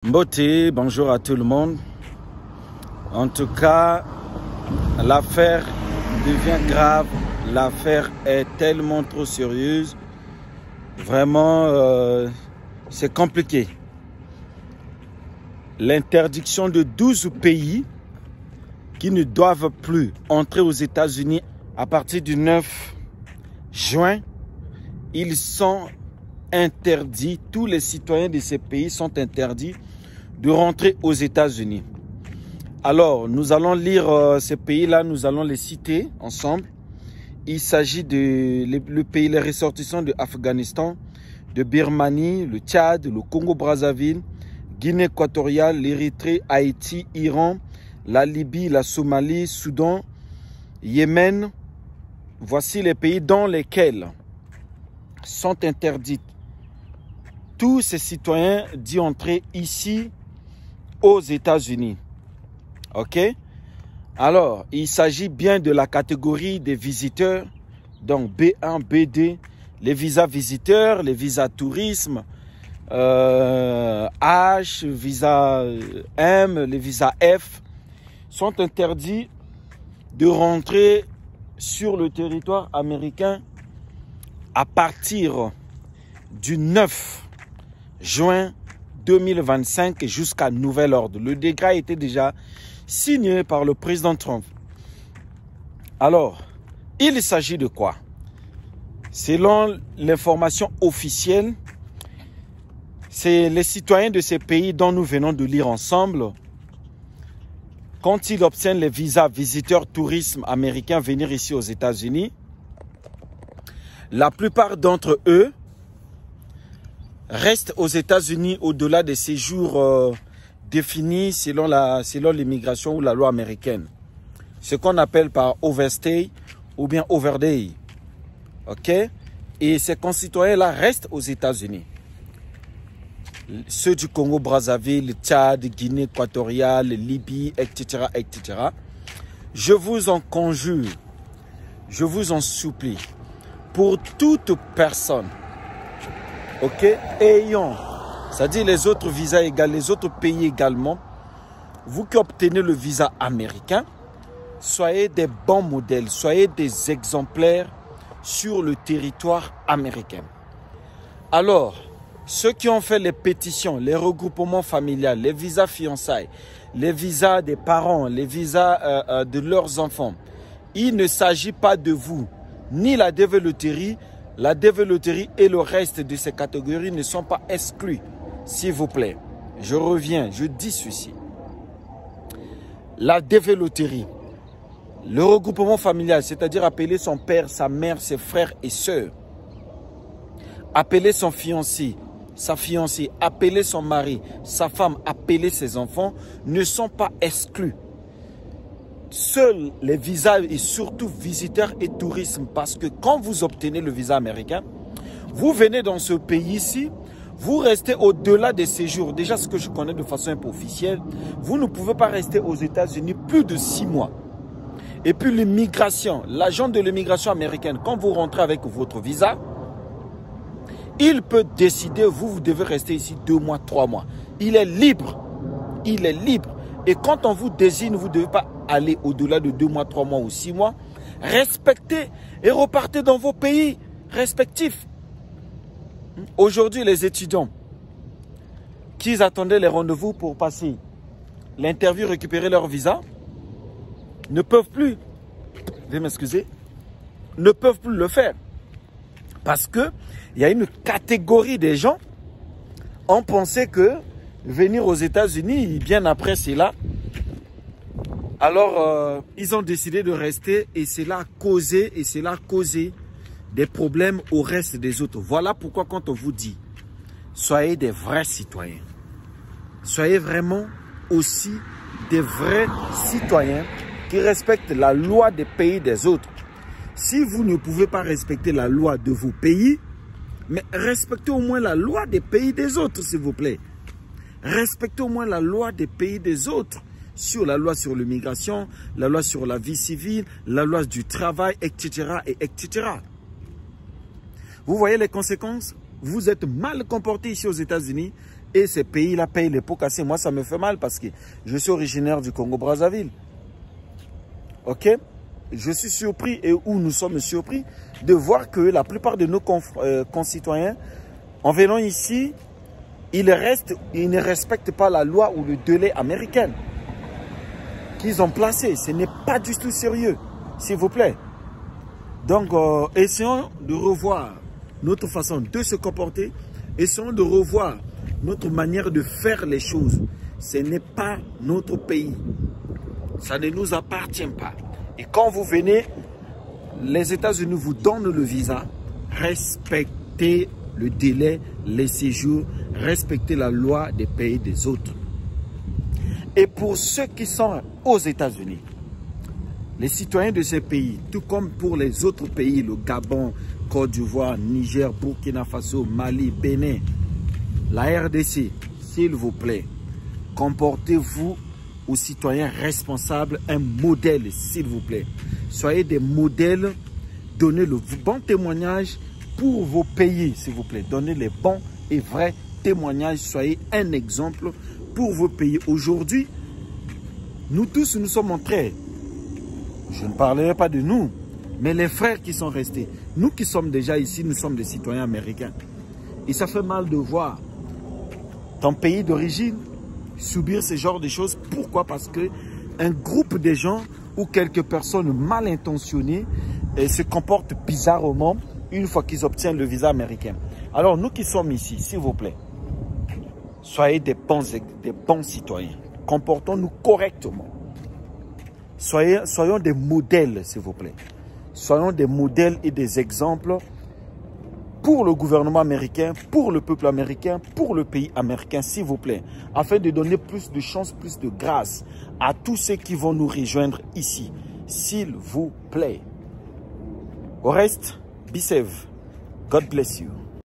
Mbote, bonjour à tout le monde. En tout cas, l'affaire devient grave. L'affaire est tellement trop sérieuse. Vraiment, c'est compliqué. L'interdiction de 12 pays qui ne doivent plus entrer aux États-Unis à partir du 9 juin. Ils sont interdits, tous les citoyens de ces pays sont interdits de rentrer aux États-Unis. Alors, nous allons lire ces pays-là, nous allons les citer ensemble. Il s'agit de les ressortissants de Afghanistan, de Birmanie, le Tchad, le Congo-Brazzaville, Guinée équatoriale, l'Érythrée, Haïti, Iran, la Libye, la Somalie, Soudan, Yémen. Voici les pays dans lesquels sont interdits tous ces citoyens d'y entrer ici aux États-Unis. Ok? Alors, il s'agit bien de la catégorie des visiteurs, donc B1, B2, les visas visiteurs, les visas tourisme, H, visa M, les visas F, sont interdits de rentrer sur le territoire américain à partir du 9 juin 2025 jusqu'à nouvel ordre. Le décret a été déjà signé par le président Trump. Alors, il s'agit de quoi? Selon l'information officielle, c'est les citoyens de ces pays dont nous venons de lire ensemble, quand ils obtiennent les visas visiteurs tourisme américains venir ici aux États-Unis, la plupart d'entre eux restent aux États-Unis au-delà des séjours définis selon l'immigration ou la loi américaine. Ce qu'on appelle par overstay ou bien overday. Ok? Et ces concitoyens-là restent aux États-Unis. Ceux du Congo-Brazzaville, Tchad, Guinée équatoriale, Libye, etc., etc. Je vous en conjure, je vous en supplie, pour toute personne, ok, ayant, c'est-à-dire les autres visas également, les autres pays également, vous qui obtenez le visa américain, soyez des bons modèles, soyez des exemplaires sur le territoire américain. Alors, ceux qui ont fait les pétitions, les regroupements familiaux, les visas fiançailles, les visas des parents, les visas de leurs enfants, il ne s'agit pas de vous, ni la développerie et le reste de ces catégories ne sont pas exclus. S'il vous plaît, je reviens, je dis ceci. La développerie, le regroupement familial, c'est-à-dire appeler son père, sa mère, ses frères et sœurs, appeler son fiancé, sa fiancée, appeler son mari, sa femme, appeler ses enfants, ne sont pas exclus. Seuls les visas et surtout visiteurs et tourisme, parce que quand vous obtenez le visa américain, vous venez dans ce pays-ci, vous restez au-delà des séjours. Déjà, ce que je connais de façon un peu officielle, vous ne pouvez pas rester aux États-Unis plus de 6 mois. Et puis l'immigration, l'agent de l'immigration américaine, quand vous rentrez avec votre visa, il peut décider, vous devez rester ici 2 mois, 3 mois. Il est libre. Il est libre. Et quand on vous désigne, vous ne devez pas aller au-delà de 2 mois, 3 mois ou 6 mois. Respectez et repartez dans vos pays respectifs. Aujourd'hui, les étudiants qui attendaient les rendez-vous pour passer l'interview, récupérer leur visa, ne peuvent plus, veuillez m'excuser, ne peuvent plus le faire. Parce qu'il y a une catégorie des gens qui ont pensé que venir aux États-Unis, bien après cela, alors ils ont décidé de rester et cela a causé des problèmes au reste des autres. Voilà pourquoi quand on vous dit, soyez des vrais citoyens, soyez vraiment aussi des vrais citoyens qui respectent la loi des pays des autres. Si vous ne pouvez pas respecter la loi de vos pays, mais respectez au moins la loi des pays des autres, s'il vous plaît. Respectez au moins la loi des pays des autres, sur la loi sur l'immigration, la loi sur la vie civile, la loi du travail, etc. etc. Vous voyez les conséquences? Vous êtes mal comporté ici aux États-Unis, et ces pays-là payent les pots cassés. Moi, ça me fait mal parce que je suis originaire du Congo-Brazzaville. Ok? Je suis surpris, et où nous sommes surpris, de voir que la plupart de nos concitoyens, en venant ici, ils ne respectent pas la loi ou le délai américain qu'ils ont placé. Ce n'est pas du tout sérieux, s'il vous plaît. Donc, essayons de revoir notre façon de se comporter. Essayons de revoir notre manière de faire les choses. Ce n'est pas notre pays. Ça ne nous appartient pas. Et quand vous venez, les États-Unis vous donnent le visa. Respectez le délai, les séjours, respectez la loi des pays des autres. Et pour ceux qui sont aux États-Unis, les citoyens de ces pays, tout comme pour les autres pays, le Gabon, Côte d'Ivoire, Niger, Burkina Faso, Mali, Bénin, la RDC, s'il vous plaît, comportez-vous aux citoyens responsables un modèle, s'il vous plaît. Soyez des modèles, donnez le bon témoignage pour vos pays, s'il vous plaît. Donnez les bons et vrais témoignages, soyez un exemple pour vos pays. Aujourd'hui, nous tous, nous sommes entrés. Je ne parlerai pas de nous, mais les frères qui sont restés. Nous qui sommes déjà ici, nous sommes des citoyens américains. Et ça fait mal de voir ton pays d'origine subir ce genre de choses. Pourquoi? Parce que un groupe de gens ou quelques personnes mal intentionnées se comportent bizarrement une fois qu'ils obtiennent le visa américain. Alors nous qui sommes ici, s'il vous plaît, soyez des bons citoyens. Comportons-nous correctement. Soyons des modèles, s'il vous plaît. Soyons des modèles et des exemples pour le gouvernement américain, pour le peuple américain, pour le pays américain, s'il vous plaît, afin de donner plus de chance, plus de grâce à tous ceux qui vont nous rejoindre ici, s'il vous plaît. Au reste, be safe. God bless you.